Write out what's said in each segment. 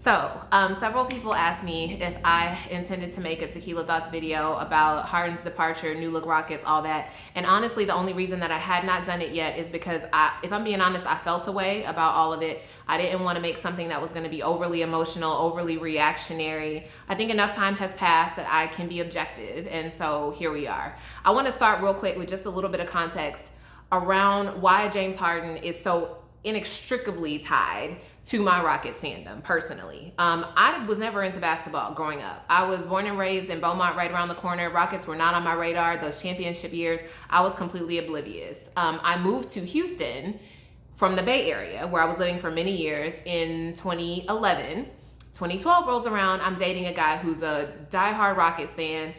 Several people asked me if I intended to make a Tequila Thoughts video about Harden's departure, new look Rockets, all that. And honestly, the only reason that I had not done it yet is because if I'm being honest, I felt a way about all of it. I didn't want to make something that was going to be overly emotional, overly reactionary. I think enough time has passed that I can be objective. And so here we are. I want to start real quick with just a little bit of context around why James Harden is so inextricably tied to my Rockets fandom personally. I was never into basketball growing up. I was born and raised in Beaumont, right around the corner. Rockets were not on my radar. Those championship years, I was completely oblivious. I moved to Houston from the Bay Area, where I was living for many years, in 2011. 2012 rolls around, I'm dating a guy who's a diehard Rockets fan.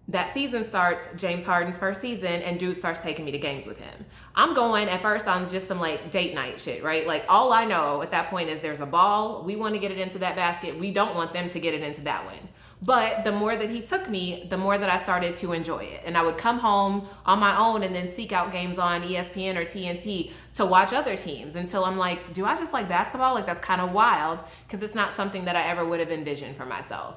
That season starts, James Harden's first season, and dude starts taking me to games with him. I'm going at first on just some like date night shit, right? Like all I know at that point is there's a ball. We want to get it into that basket. We don't want them to get it into that one. But the more that he took me, the more that I started to enjoy it. And I would come home on my own and then seek out games on ESPN or TNT to watch other teams until I'm like, do I just like basketball? Like that's kind of wild because it's not something that I ever would have envisioned for myself.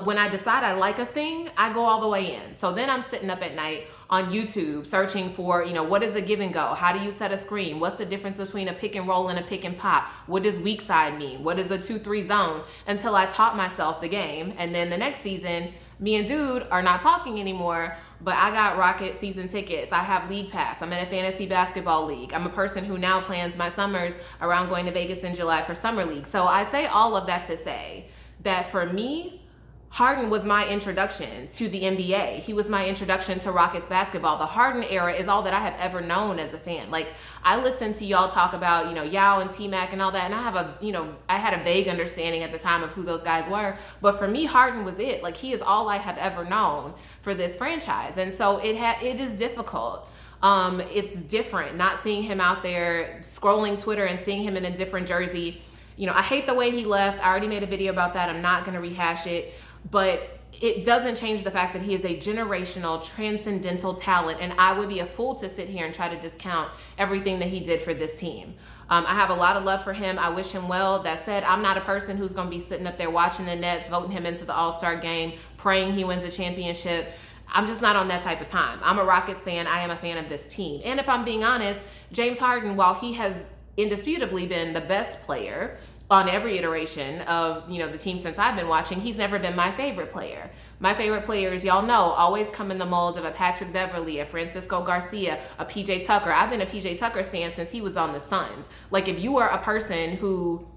When I decide I like a thing, I go all the way in. So then I'm sitting up at night on YouTube searching for, what is a give and go? How do you set a screen? What's the difference between a pick and roll and a pick and pop? What does weak side mean? What is a 2-3 zone? Until I taught myself the game. And then the next season, me and dude are not talking anymore, but I got Rocket season tickets. I have league pass. I'm in a fantasy basketball league. I'm a person who now plans my summers around going to Vegas in July for summer league. So I say all of that to say that for me, Harden was my introduction to the NBA. He was my introduction to Rockets basketball. The Harden era is all that I have ever known as a fan. Like I listened to y'all talk about, Yao and T-Mac and all that. And I had a vague understanding at the time of who those guys were. But for me, Harden was it. Like he is all I have ever known for this franchise. And so it is difficult. It's different not seeing him out there scrolling Twitter and seeing him in a different jersey. I hate the way he left. I already made a video about that. I'm not going to rehash it. But it doesn't change the fact that he is a generational, transcendental talent, and I would be a fool to sit here and try to discount everything that he did for this team. I have a lot of love for him. I wish him well. That said, I'm not a person who's going to be sitting up there watching the Nets, voting him into the All-Star game, praying he wins a championship. I'm just not on that type of time. I'm a Rockets fan. I am a fan of this team. And if I'm being honest, James Harden, while he has indisputably been the best player on every iteration of the team since I've been watching, he's never been my favorite player. My favorite players, y'all know, always come in the mold of a Patrick Beverley, a Francisco Garcia, a PJ Tucker. I've been a PJ Tucker stan since he was on the Suns. Like if you are a person who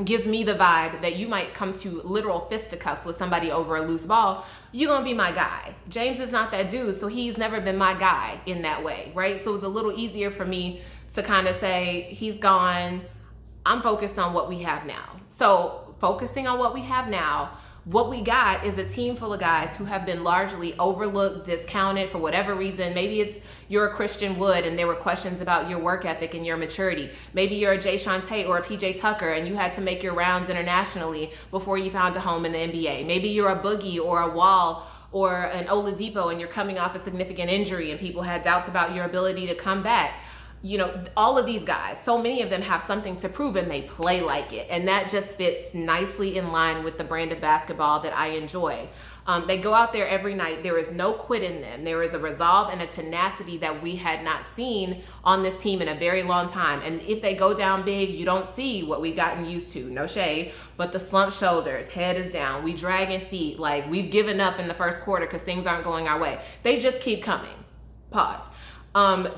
gives me the vibe that you might come to literal fisticuffs with somebody over a loose ball, you're gonna be my guy. James is not that dude, so he's never been my guy in that way, right? So it was a little easier for me to kind of say, he's gone, I'm focused on what we have now. So focusing on what we have now, what we got is a team full of guys who have been largely overlooked, discounted for whatever reason. Maybe it's you're a Christian Wood and there were questions about your work ethic and your maturity. Maybe you're a Jay Tate or a PJ Tucker and you had to make your rounds internationally before you found a home in the NBA. Maybe you're a Boogie or a Wall or an Oladipo and you're coming off a significant injury and people had doubts about your ability to come back. All of these guys, so many of them have something to prove and they play like it. And that just fits nicely in line with the brand of basketball that I enjoy. They go out there every night. There is no quit in them. There is a resolve and a tenacity that we had not seen on this team in a very long time. And if they go down big, you don't see what we've gotten used to. No shade, but the slumped shoulders, head is down. We dragging feet. Like we've given up in the first quarter because things aren't going our way. They just keep coming. Pause.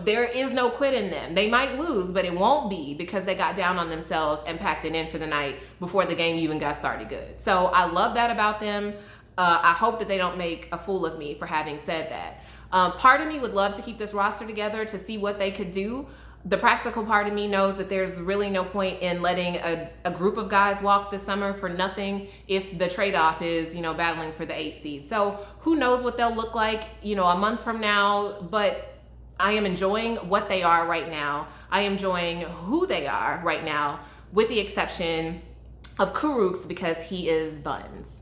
There is no quit in them. They might lose, but it won't be because they got down on themselves and packed it in for the night before the game even got started good. So I love that about them. I hope that they don't make a fool of me for having said that. Part of me would love to keep this roster together to see what they could do. The practical part of me knows that there's really no point in letting a group of guys walk this summer for nothing if the trade-off is, battling for the 8th seed. So who knows what they'll look like, a month from now, but I am enjoying what they are right now. I am enjoying who they are right now, with the exception of Kuruks because he is buns.